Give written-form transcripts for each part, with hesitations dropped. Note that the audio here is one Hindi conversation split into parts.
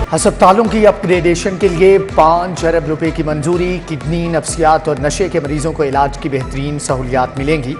अस्पतालों की अपग्रेडेशन के लिए 5 अरब रुपए की मंजूरी। किडनी, नफ्सियात और नशे के मरीजों को इलाज की बेहतरीन सहूलियात मिलेंगी।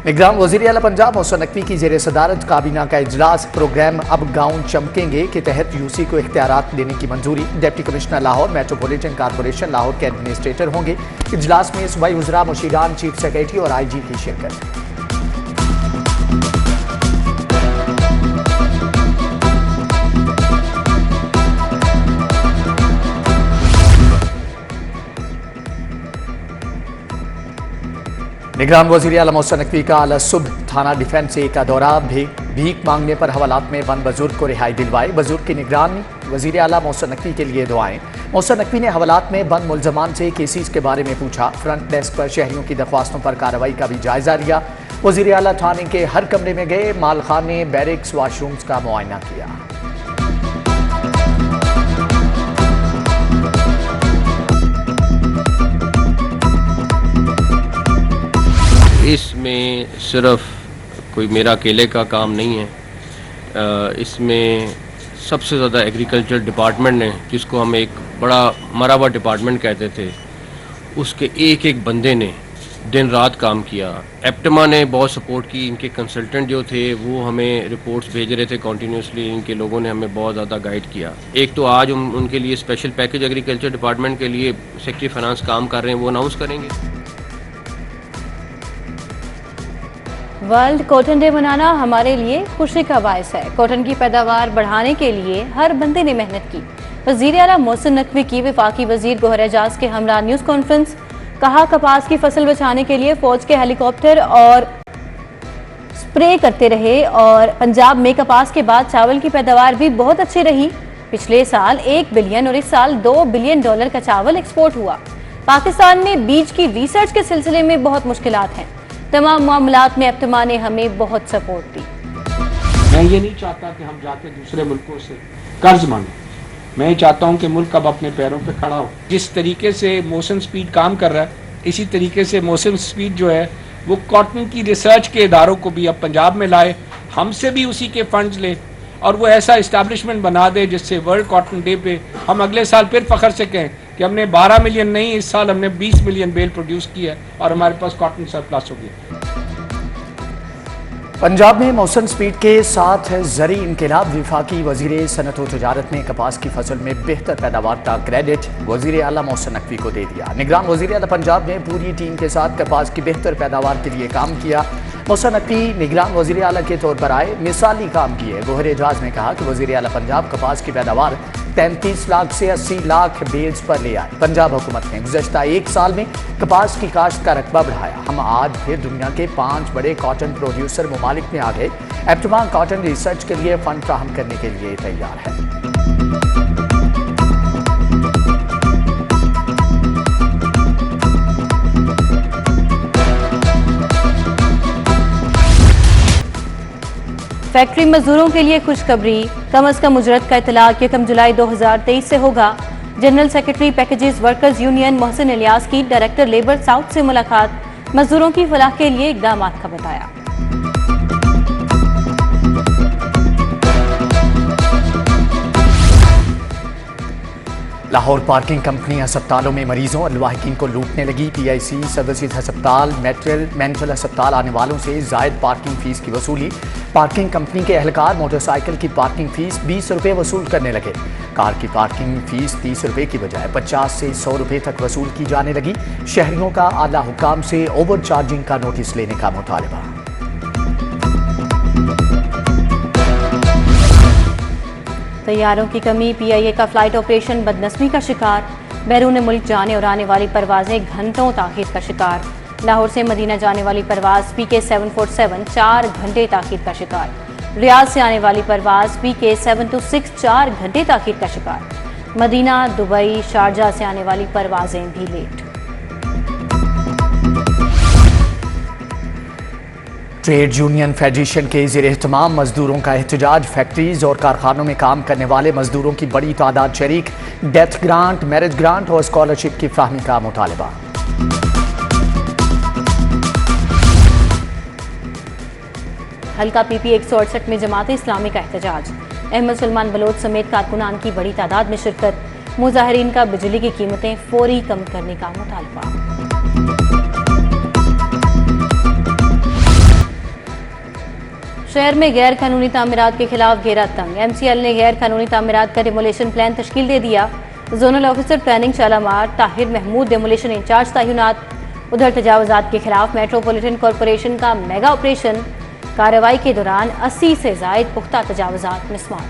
निगरान वज़ीर आला पंजाब मोहसिन नकवी की जेर सदारत काबीना का इजलास। प्रोग्राम अब गाँव चमकेंगे के तहत यूसी को इख्तियारात देने की मंजूरी। Deputy commissioner Lahore metropolitan corporation Lahore के एडमिनिस्ट्रेटर होंगे। इजलास में सूबाई वज़रा, मुशीरान, चीफ सेक्रेटरी और IG की शिरकत। निगरान वज़ीर आला मोहसिन नकवी का आला सुबह थाना डिफेंस ए का दौरा। भीख मांगने पर हवालात में बंद बुजुर्ग को रिहाई दिलवाई। बुजुर्ग की निगरानी वज़ीर आला मोहसिन नकवी के लिए दुआएं। मोहसिन नकवी ने हवालात में बंद मुलजमान से केसेस के बारे में पूछा। फ्रंट डेस्क पर शहरियों की दरख्वास्तों पर कार्रवाई का भी जायजा लिया। वज़ीर आला थाने के हर कमरे में गए। मालखाने, बैरिक्स, वाशरूम्स का मुआयना किया। इसमें सिर्फ कोई मेरा अकेले का काम नहीं है। इसमें सबसे ज़्यादा एग्रीकल्चर डिपार्टमेंट ने, जिसको हम एक बड़ा मरा हुआ डिपार्टमेंट कहते थे, उसके एक एक बंदे ने दिन रात काम किया। एप्टमा ने बहुत सपोर्ट की। इनके कंसल्टेंट जो थे वो हमें रिपोर्ट्स भेज रहे थे कॉन्टीन्यूसली। इनके लोगों ने हमें बहुत ज़्यादा गाइड किया। एक तो आज हम उनके लिए स्पेशल पैकेज एग्रीकल्चर डिपार्टमेंट के लिए सेक्रेटरी फाइनेंस काम कर रहे हैं, वो अनाउंस करेंगे। वर्ल्ड कॉटन डे मनाना हमारे लिए खुशी का बायस है। कॉटन की पैदावार बढ़ाने के लिए हर बंदे ने मेहनत की। वज़ीर आला मोहसिन नकवी की वफाकी वज़ीर गोहर एजाज के हमरा न्यूज़ कॉन्फ्रेंस। कहा, कपास की फसल बचाने के लिए फौज के हेलीकॉप्टर और स्प्रे करते रहे और पंजाब में कपास के बाद चावल की पैदावार भी बहुत अच्छी रही। पिछले साल 1 बिलियन और इस साल $2 बिलियन का चावल एक्सपोर्ट हुआ। पाकिस्तान में बीज की रिसर्च के सिलसिले में बहुत मुश्किलात हैं। तमाम मामलात में एप्टमा ने हमें बहुत सपोर्ट दी। मैं ये नहीं चाहता कि हम जाके दूसरे मुल्कों से कर्ज मांगे। मैं ये चाहता हूँ कि मुल्क अब अपने पैरों पे खड़ा हो। जिस तरीके से मोशन स्पीड काम कर रहा है, इसी तरीके से मोशन स्पीड जो है वो कॉटन की रिसर्च के इदारों को भी अब पंजाब में लाए, हमसे भी उसी के फंड्स ले और वो ऐसा इस्टेब्लिशमेंट बना दे जिससे वर्ल्ड कॉटन डे पे हम अगले साल फिर फख्र से कहें कि हमने 12 मिलियन नहीं, इस साल हमने 20 मिलियन बेल प्रोड्यूस किया और हमारे पास कॉटन सरप्लस हो गया। पंजाब में मौसम स्पीड के साथ ज़री इनकलाब। वफाकी वज़ीर सनत व तजारत ने कपास की फसल में बेहतर पैदावार का क्रेडिट वज़ीर आला मोहसिन नकवी को दे दिया। निगरान वज़ीर आला पंजाब ने पूरी टीम के साथ कपास की बेहतर पैदावार के लिए काम किया। मोहसिन नकवी निगरान वज़ीर आला के तौर पर आए, मिसाली काम किए। गोहर एजाज ने कहा कि वज़ीर आला पंजाब कपास की पैदावार 33 लाख से 80 लाख बेल्स पर ले आए। पंजाब हुकूमत ने गुज़श्ता 1 साल में कपास की काश्त का रकबा बढ़ाया। हम आज फिर दुनिया के 5 बड़े कॉटन प्रोड्यूसर ममालिक में आ गए। एप्टमा कॉटन रिसर्च के लिए फंड फ्राहम करने के लिए तैयार है। फैक्ट्री मजदूरों के लिए खुशखबरी। कम अज कम उजरत का इतलाक 1 जुलाई 2023 से होगा। General secretary packages workers union Mohsin Ilyas की डायरेक्टर लेबर साउथ से मुलाकात। मजदूरों की फलाह के लिए इकदाम का बताया। लाहौर पार्किंग कंपनी अस्पतालों में मरीजों और लवाहिकीन को लूटने लगी। PIC सर्विसेज अस्पताल, मेंटल अस्पताल आने वालों से जायद पार्किंग फीस की वसूली। पार्किंग कंपनी के एहलकार मोटरसाइकिल की पार्किंग फीस 20 रुपये वसूल करने लगे। कार की पार्किंग फीस 30 रुपये की बजाय 50 से 100 रुपये तक वसूल की जाने लगी। शहरियों का आला हुकाम से ओवर चार्जिंग का नोटिस लेने का मुतालबा। तैयारों की कमी, PIA का फ्लाइट ऑपरेशन बदनस्मी का शिकार। बैरून मुल्क जाने और आने वाली परवाजें घंटों ताखीर का शिकार। लाहौर से मदीना जाने वाली परवाज PK 747 4 घंटे ताखीर का शिकार। रियाद से आने वाली परवाज PK 726 4 घंटे ताखीर का शिकार। मदीना, दुबई, शारजा से आने वाली परवाजें भी लेट। ट्रेड यूनियन फेडरेशन के ज़ेर एहतमाम मजदूरों का एहतजाज। फैक्ट्रीज और कारखानों में काम करने वाले मजदूरों की बड़ी तादाद शरीक। डेथ ग्रांट, मैरिज ग्रांट और स्कॉलरशिप की फ्राहमी का मुतालबा। हल्का PP 168 में जमात इस्लामी का एहतजाज। अहमद सलमान बलोच समेत कारकुनान की बड़ी तादाद में शिरकत। मुजाहिरीन का बिजली की कीमतें फौरी कम करने का मुतालबा। शहर में गैर कानूनी तामीरात के खिलाफ घेरा तंग। MCL ने गैर कानूनी तामीरात का डिमोलेशन प्लान तश्कील दे दिया। Zonal officer planning Shalamar Tahir Mahmood demolition in charge तैनात। उधर तजावुजात के खिलाफ मेट्रोपॉलिटन कॉरपोरेशन का मेगा ऑपरेशन। कार्रवाई के दौरान 80 से जायद पुख्ता तजावुजात मिसमार।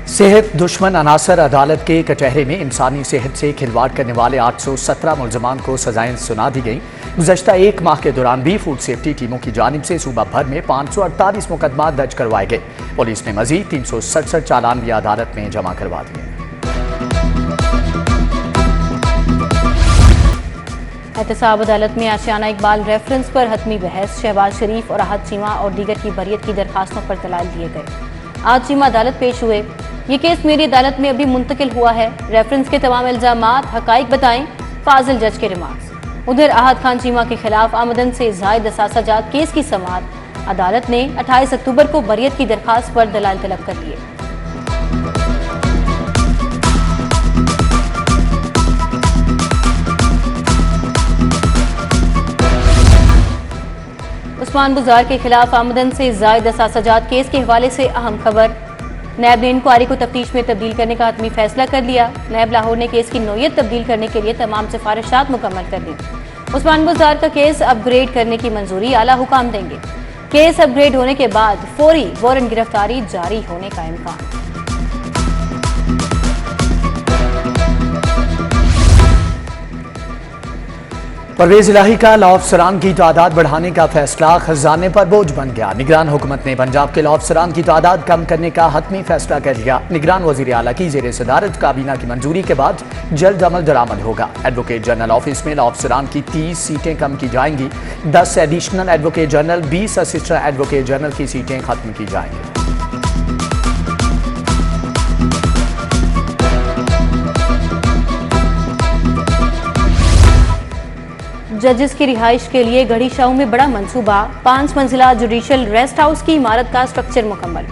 सेहत दुश्मन अनासर अदालत के कचहरे में इंसानी सेहत से खिलवाड़ करने वाले 817 मुलजमान को सजाएं सुना दी गई। गुज़श्ता एक माह के दौरान भी फूड सेफ्टी टीमों की जानिब से सूबा भर में 548 मुकदमा दर्ज करवाए गए। पुलिस ने मजीद 367 चालान भी अदालत में जमा करवा दिए। एहतसाब अदालत में आशियाना इकबाल रेफरेंस पर हतमी बहस। शहबाज शरीफ और आहत चीमा और दीगर की बरियत की दरखास्तों पर दलाल दिए गए। आज चीमा अदालत पेश हुए। ये केस मेरी अदालत में अभी मुंतकिल हुआ है। रेफरेंस के तमाम इल्जामात हकाइक बताएं, फाजिल जज के रिमार्क्स। उधर आहत खान चीमा के खिलाफ आमदन से जायद असासाजात केस की समाअत। अदालत ने 28 अक्टूबर को बरियत की दरखास्त पर दलाल तलब कर लिए। उस्मान बुज़ार के खिलाफ आमदन से जायद असासाजात केस के हवाले से अहम खबर। नैब ने इंक्वायरी को तफ्तीश में तब्दील करने का हतमी फैसला कर लिया। नैब लाहौर ने केस की नोयत तब्दील करने के लिए तमाम सिफारिशात मुकम्मल कर ली। उस्मान बुज़ार का केस अपग्रेड करने की मंजूरी आला हुकाम देंगे। केस अपग्रेड होने के बाद फौरी वारंट गिरफ्तारी जारी होने का इम्कान। परवेज इलाही का लॉ अफसरान की तादाद बढ़ाने का फैसला खजाने पर बोझ बन गया। निगरान हुकूमत ने पंजाब के लॉ अफसरान की तादाद कम करने का हतमी फैसला कर लिया। निगरान वजीर आला की जेर सदारत काबीना की मंजूरी के बाद जल्द अमल दरामद होगा। एडवोकेट जनरल ऑफिस में लॉ अफसरान की 30 सीटें कम की जाएंगी। 10 additional advocate general, 20 assistant advocate general की सीटें खत्म की जाएंगी। जजेस की रिहाइश के लिए गढ़ी शाहू में बड़ा मंसूबा। 5 मंजिला जुडिशल रेस्ट हाउस की इमारत का स्ट्रक्चर मुकम्मल।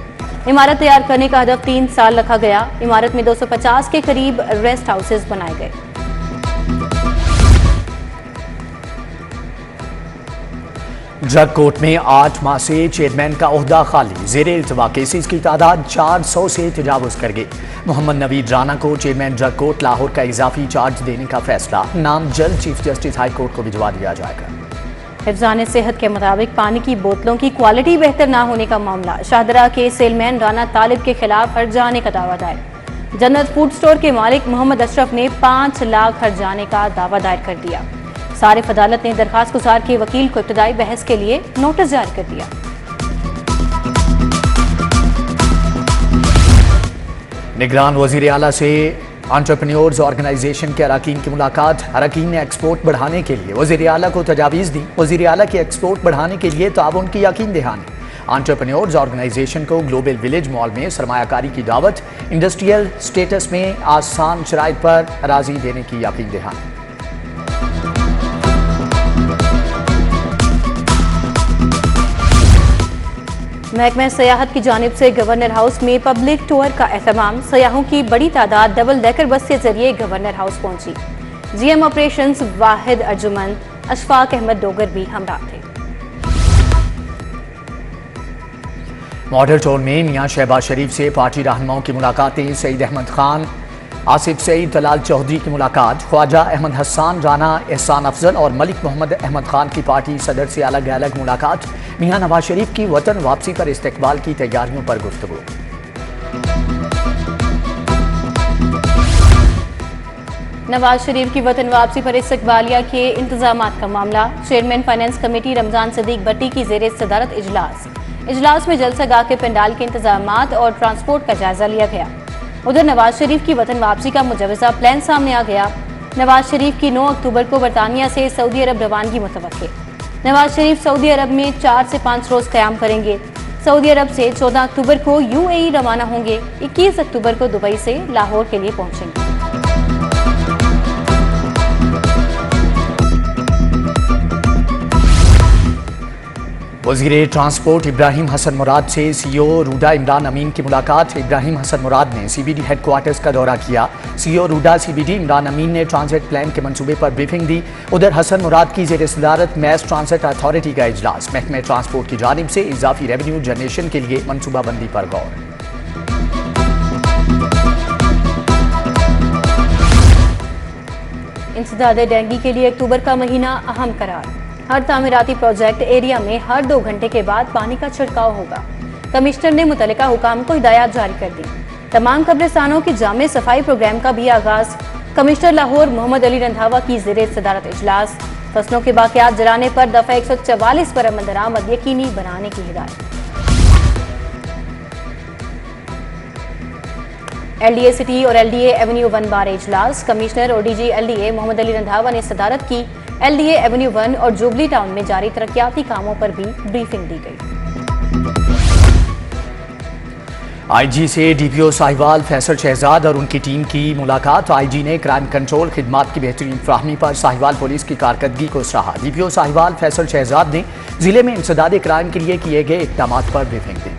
इमारत तैयार करने का हदफ 3 साल रखा गया। इमारत में 250 के करीब रेस्ट हाउसेज बनाए गए। ड्रग कोर्ट में 8 माह से चेयरमैन का ओहदा खाली। जेर इल्तवा केसेस की तादाद 400 से तजावुज कर गई। मोहम्मद नवीद राना को चेयरमैन ड्रग कोर्ट लाहौर का इजाफी चार्ज देने का फैसला। नाम जल्द चीफ जस्टिस हाई कोर्ट को भिजवा दिया जाएगा। हिफ्जान सेहत के मुताबिक पानी की बोतलों की क्वालिटी बेहतर ना होने का मामला। शाहदरा के सेलमैन राना तालिब के खिलाफ हर्जाने का दावा दायर। जन्नत फूड स्टोर के मालिक मोहम्मद अशरफ ने 5 लाख हर्जाने का दावा दायर कर दिया। सारिफ अदालत ने दरखास्त गुजार के वकील को इब्तदाई बहस के लिए नोटिस जारी कर दिया। निगरान वजीर आला से एंटरप्रेन्योर्स ऑर्गेनाइजेशन के अरकान की मुलाकात। अरकान ने एक्सपोर्ट बढ़ाने के लिए वजीर आला को तजावीज़ दी। वजीर आला की एक्सपोर्ट बढ़ाने के लिए ताउन की यकीन दहानी। एंटरप्रेन्योर्स ऑर्गेनाइजेशन को ग्लोबल विलेज मॉल में सरमायाकारी की दावत। इंडस्ट्रियल स्टेटस में आसान शराइत पर अराजी देने की यकीन दहानी। महकमा सयाहत की जानिब से गवर्नर हाउस में पब्लिक टूर का एहतमाम। सयाहों की बड़ी तादाद डबल डेकर बस के जरिए गवर्नर हाउस पहुंची। GM ऑपरेशंस वाहिद अर्जुमंद, अशफाक अहमद डोगर भी हमराह थे। मॉडल टाउन में मियां शहबाज शरीफ से पार्टी रहनुमाओं की मुलाकातें। सईद अहमद खान, आसिफ सईद, दलाल चौधरी की मुलाकात। ख्वाजा अहमद हसन, राना एहसान अफजल और मलिक मोहम्मद अहमद खान की पार्टी सदर से अलग अलग मुलाकात। मियां नवाज शरीफ की वतन वापसी पर इस्तकबाल की तैयारियों पर गुफ्तगू। नवाज शरीफ की वतन वापसी पर इस्तकबालिया के इंतजामात का मामला। Chairman finance committee Ramzan Sadiq Bhatti की जेर सदारत इजलास में जलसागाह के पंडाल के इंतजामात और ट्रांसपोर्ट का जायजा लिया गया। उधर नवाज शरीफ की वतन वापसी का मुजवजा प्लान सामने आ गया। नवाज शरीफ की 9 अक्टूबर को बरतानिया से सऊदी अरब रवानगी मुतवक्के। नवाज शरीफ सऊदी अरब में 4 से 5 रोज क़याम करेंगे। सऊदी अरब से 14 अक्टूबर को UAE रवाना होंगे। 21 अक्टूबर को दुबई से लाहौर के लिए पहुंचेंगे। वज़ीर ट्रांसपोर्ट इब्राहिम हसन मुराद से सीईओ रूडा इमरान अमीन की मुलाकात। इब्राहिम हसन मुराद ने सीबीडी हेडक्वार्टर्स का दौरा किया। सीईओ रूडा सीबीडी इमरान अमीन ने ट्रांजिट प्लान के मंसूबे पर ब्रीफिंग दी। उधर हसन मुराद की ज़ेर सदारत मैस ट्रांजिट अथॉरिटी का इजलास। महकमे ट्रांसपोर्ट की जानिब से इजाफी रेवेन्यू जनरेशन के लिए मनसूबाबंदी पर गौर। इंसदादे डेंगू के लिए अक्टूबर का महीना अहम करार। हर तामीराती प्रोजेक्ट एरिया में हर 2 घंटे के बाद पानी का छिड़काव होगा। कमिश्नर ने मुतल्लिका हुकाम को हिदायत जारी कर दी। तमाम कब्रिस्तानों की जामे सफाई प्रोग्राम का भी आगाज। कमिश्नर लाहौर मोहम्मद अली रंधावा की ज़ेरे सदारत इजलास। फसलों के बाकियात जलाने पर दफा 144 पर अमल दरामद यकीनी बनाने की हिदायत। एलडीए सिटी और एलडीए एवेन्यू 1 बार इजलास। कमिश्नर और डीजी एलडीए मोहम्मद अली रंधावा ने सदारत की। एलडीए एवेन्यू 1 और जुबली टाउन में जारी तरक्याती कामों पर भी ब्रीफिंग दी गई। आईजी से डीपीओ साहिवाल फैसल शहजाद और उनकी टीम की मुलाकात। आईजी ने क्राइम कंट्रोल खिदमात की बेहतरीन फ्राहमी पर साहिवाल पुलिस की कारकर्दगी को सराहा। डीपीओ साहिवाल फैसल शहजाद ने जिले में इंसदादे क्राइम के लिए किए गए इक़दाम पर ब्रीफिंग दी।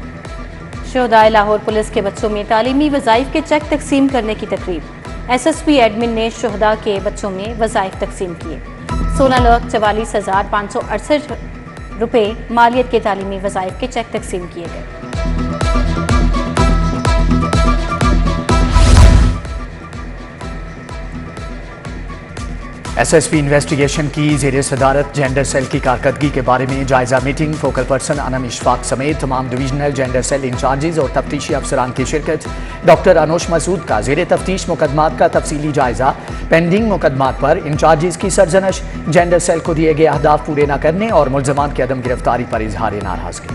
शोहदाए लाहौर पुलिस के बच्चों में तालीमी वज़ाइफ के चेक तकसीम करने की तकरीब। एसएसपी एडमिन ने शोहदा के बच्चों में वज़ाइफ तकसीम किए। 16,44,568 रुपये मालियत के तालीमी वज़ाइफ के चेक तकसीम किए गए। एसएसपी इन्वेस्टिगेशन की ज़ेर सदारत जेंडर सेल की कारकर्दगी के बारे में जायजा meeting. Focal person Anam Ishfaq समेत तमाम डिवीजनल जेंडर सेल इंचार्जेज और तफ्तीशी अफसरान की शिरकत। डॉक्टर अनोश मसूद का ज़ेर तफ्तीश मुकदमात का तफसीली जायजा। पेंडिंग मुकदमात पर इंचार्जेज की सरजनश। जेंडर सेल को दिए गए अहदाफ पूरे न करने और मुलजमान की अदम गिरफ्तारी पर इजहार नाराजगी।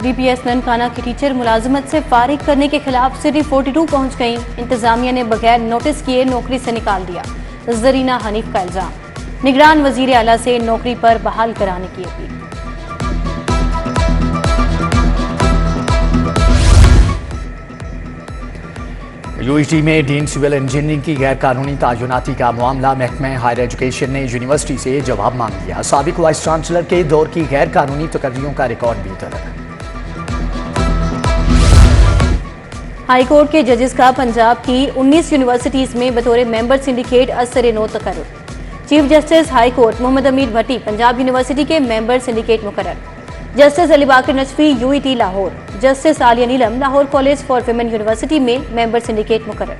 बीपीएस ननकाना की टीचर मुलाजमत से फारिग करने के खिलाफ सिटी 42 पहुंच गई। इंतजामिया ने बगैर नोटिस किए नौकरी से निकाल दिया। जरीना हनीफ का इल्जाम। निगरान वजीर आला से नौकरी पर बहाल कराने की अपील। यूईटी में डीन सिविल इंजीनियरिंग की गैर कानूनी तायुनाती का मामला। महकमा हायर एजुकेशन ने यूनिवर्सिटी से जवाब मांग लिया। साबिक वाइस चांसलर के दौर की गैर कानूनी तकर्रियों का रिकॉर्ड भी तलब। हाईकोर्ट के जजेस का पंजाब की 19 यूनिवर्सिटीज में बतौर मेंबर सिंडिकेट असर-ए-नो तकर्रुर। Chief justice high court Mohammad Amir Bhatti Punjab university के मेंबर सिंडिकेट मुकर्रर। Justice Ali Baqar Najafi UET Lahore. Justice Aalia Neelum Lahore college for women university में मेंबर सिंडिकेट मुकर्रर।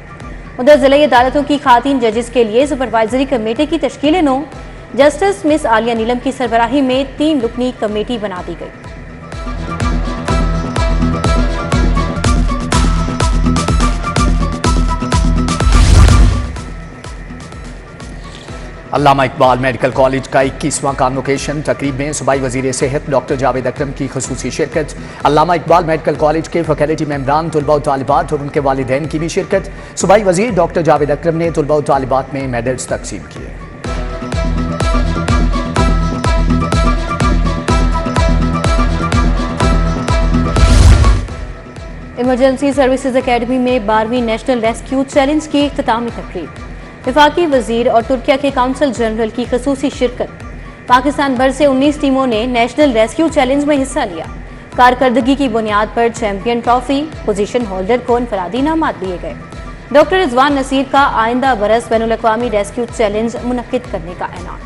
उधर जिला अदालतों की खातिन जजेस के लिए सुपरवाइजरी कमेटी की तश्कील 9। जस्टिस मिस आलिया नीलम की सरबराही में 3 रुकनी कमेटी बना दी गई। अल्लामा इकबाल मेडिकल कॉलेज का 21वां कॉन्वोकेशन तकरीब में सूबाई वजीर सेहत डॉक्टर जावेद अकरम की खुसूसी शिरकत। अल्लामा इकबाल मेडिकल कॉलेज के फैकल्टी मेंबरान, तलबा और तालिबात और उनके वालिदैन की भी शिरकत। सूबाई वजीर डॉक्टर जावेद अकरम ने तलबा और तालिबात में मेडल्स तकसीम किए। इमरजेंसी सर्विसेज एकेडमी में 12वीं नेशनल रेस्क्यू चैलेंज की इख्तितामी तकरीब। वफाकी वजीर और तुर्किया के काउंसिल जनरल की खसूसी शिरकत। पाकिस्तान भर से 19 टीमों ने नेशनल रेस्क्यू चैलेंज में हिस्सा लिया। कारकर्दगी की बुनियाद पर चैंपियन ट्रॉफी, पोजीशन होल्डर को इनफरादी इनामात दिए गए। डॉक्टर रिजवान नसीर का आइंदा बरस बैनुल अक़वामी रेस्क्यू चैलेंज मुनक्किद करने का ऐलान।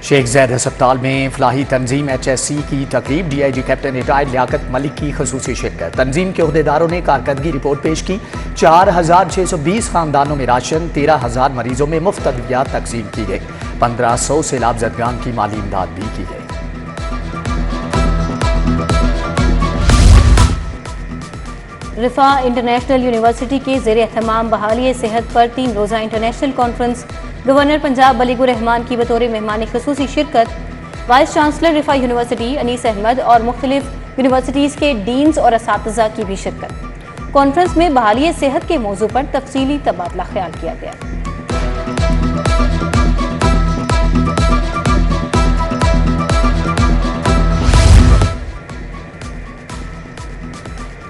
शेख ज़ैद अस्पताल में फलाही तंजीम HSC की तकरीब। DIG captain retired Liaquat Malik की खसूसी शिरकत। तंजीम के अहदेदारों ने कारकर्दगी रिपोर्ट पेश की। 4,620 खानदानों में राशन, 13,000 मरीजों में मुफ्त अद्वियात तकसीम की गई। 1,500 सैलाब ज़दगान की माली इमदाद भी की गई। रिफा इंटरनेशनल यूनिवर्सिटी के ज़ेर एहतमाम बहाली सेहत पर 3 रोज़ा international conference. Governor Punjab Baligur Rahman की बतौर मेहमान खसूसी शिरकत। Vice chancellor रिफा university Anees Ahmad और मुख्तलिफ यूनिवर्सिटीज़ के डीन्स और असातिज़ा की भी शिरकत। कॉन्फ्रेंस में बहाली सेहत के मौजू पर तफसीली तबादला ख्याल किया गया।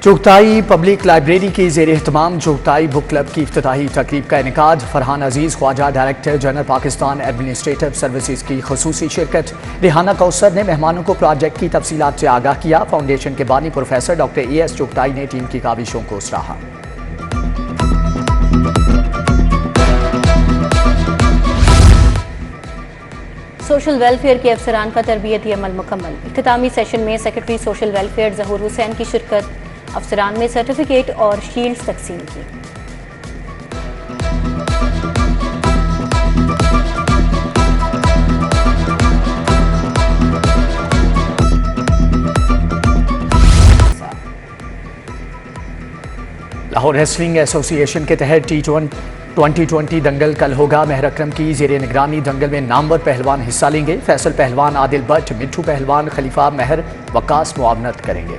चुगताई पब्लिक लाइब्रेरी की ज़ेर एहतमाम चुगताई बुक क्लब की इफ्तिताही तकरीब का इनेकाद। Farhan Aziz Khawaja director general Pakistan administrative services की खसूसी शिरकत। रिहाना कौसर ने मेहमानों को प्रोजेक्ट की तफसीलात से आगाह किया। फाउंडेशन के बानी प्रोफेसर डॉक्टर AS चुगताई ने टीम की काविशों को सराहा। सोशल वेलफेयर के अफसरान का तरबियती अमल मुकम्मल। इख्तितामी सेशन में सेक्रेटरी सोशल वेलफेयर ज़हूर हुसैन की शिरकत। अफसरान में सर्टिफिकेट और शील्ड्स तकसीम की। लाहौर रेसलिंग एसोसिएशन के तहत T20 दंगल कल होगा। महर अकरम की ज़ेर निगरानी दंगल में नामवर पहलवान हिस्सा लेंगे। फैसल पहलवान, आदिल भट्ट, मिट्ठू पहलवान, खलीफा महर, वकास मुआवनत करेंगे।